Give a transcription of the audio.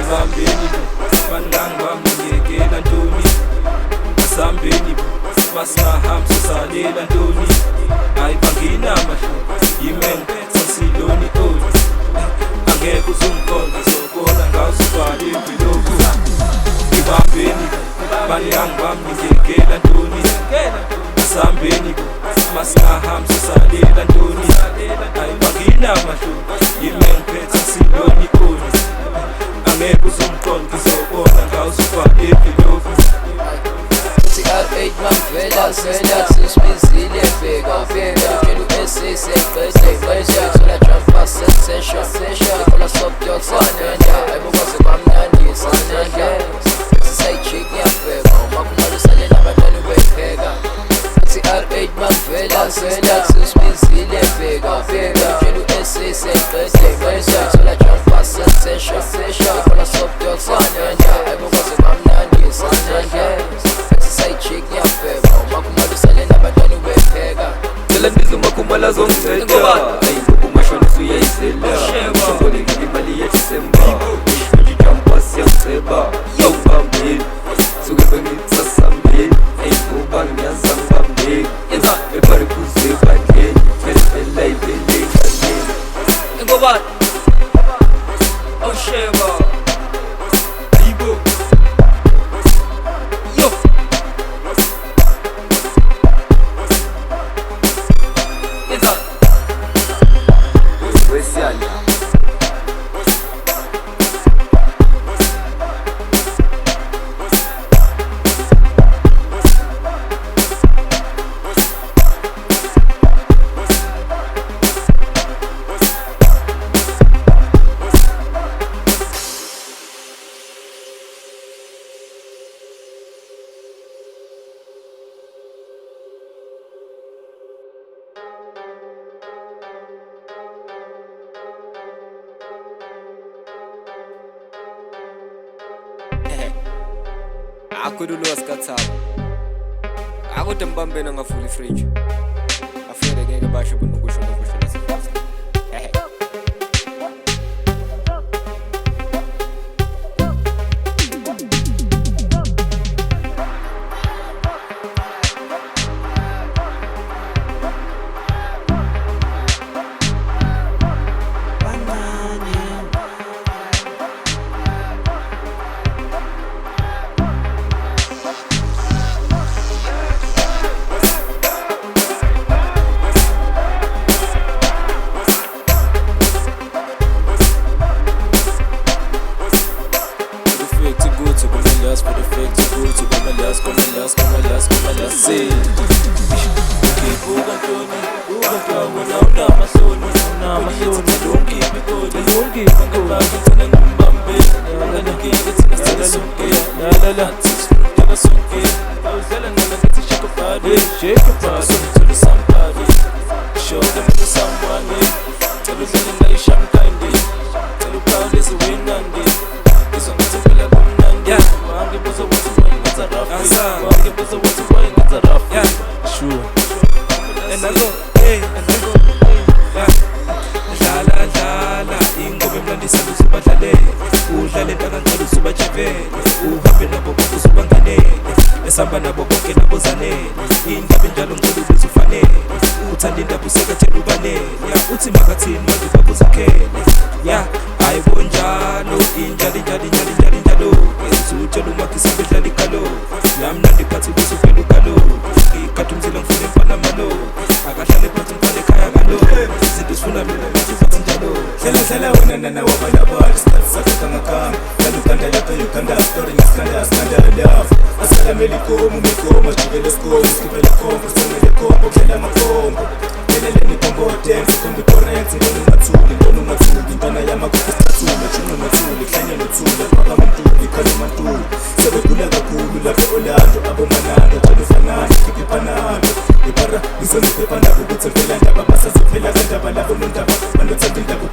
Ibambeni banilanga bamngiyekela ntoni asambeni masingahamba sisalela ntoni hayi banginamahlo yime ngiphethe siloni oli angeke uzungibone ngizobona ngawusibhala impiloko ibambeni banilanga bamngiyekela ntoni asambeni masingahamba sisalela ntoni hayi banginamahlo yime ngiphethe siloni oli angeke uzungibone ngizobona ngawusibhala impiloko CR8 mavela sisibizile fika Utshela u-SS qede Thola jumpa sensation Ikhola soft dog sanenda Ayibukwazi kwamnandi sanenda Sisayijik ngiyabheka Umakhumalo sale nabantwana ubepheka CR8 mavela sisibizile fika Utshela u-SS qede Thola jumpa sensation Ikhola soft dog sanenda Ayibukwazi kwamnandi sanenda Chick ngiyabheka umakhumalo sale nabantwana ubepheka Cela ndize umakhumalo zonginceda ayingokuma uyayizela Ngizolekile imali yeDisemba Ngijampa siyangiceba Yongibambeni Suke bengitsasambeni Ayingoba ngiyazangibambeni Ebhari kuze ebandleni Phela ibele enkandleni Ingobani Awusheba Yibo Akudulwa skathaba akude mbambeni angavula ifridge afere ngeke basho bonokusho nokusho lasifast for the fake to go to come and last say Buga Tony wena unamasoni Lungi Bangabaki tena ngambambe Nganigeke tena stela sonke Tena sonke Awuzela nana ngithi shake a body To the somebody Show them to someone Tell us that they sham kandi Tell you proud is a win nandi This one gets a feel like Wangibuza wathi wayingenza rough Wangibuza wathi wayingenza rough Sure And I go Dlala Ingoma emnandisana usubadlalele Udlale ntakancela usubajevele Uhambe nabo bonke usubangenele Esamba nabo bonke nabozanele Indaba enjalo ngicela ukuthi ufanele Uthanda indaba usekathela ubanele Uthi makathini manje babuzakhele Hayibo njalo Injalo Utshela umakhisaba edlala ikalo Lamnandi phathi kusuvela ukalo Ngikhatha umzila ngifuna emfana malo Akahlale phansi ngifane ekhaya kalo Izinto sifuna mina bathi zathi njalo Hlela wena nana wabalabala Isikhathi sakho kangakanga Lala ukanda lapha yukanda Story ngesikanda love Asalamela ikomo umikoma Jikela esikolo Skipela kombo Songele kombo Klela makombo Leleleni kombo Dance kombi correct Ndona ungathuli Ntwana yamakoko Sitathule Chuma mathuli Klanya nothule Paka mantuli Khala mantuli Sebegula kakhulu Lapho Orlando Abomanando Tshalo fanando Kipi panando Ipara Ngizoniphe panabo Kuthi mphela ndaba Basaziphela kandaba Labo nondaba Banothanda indaba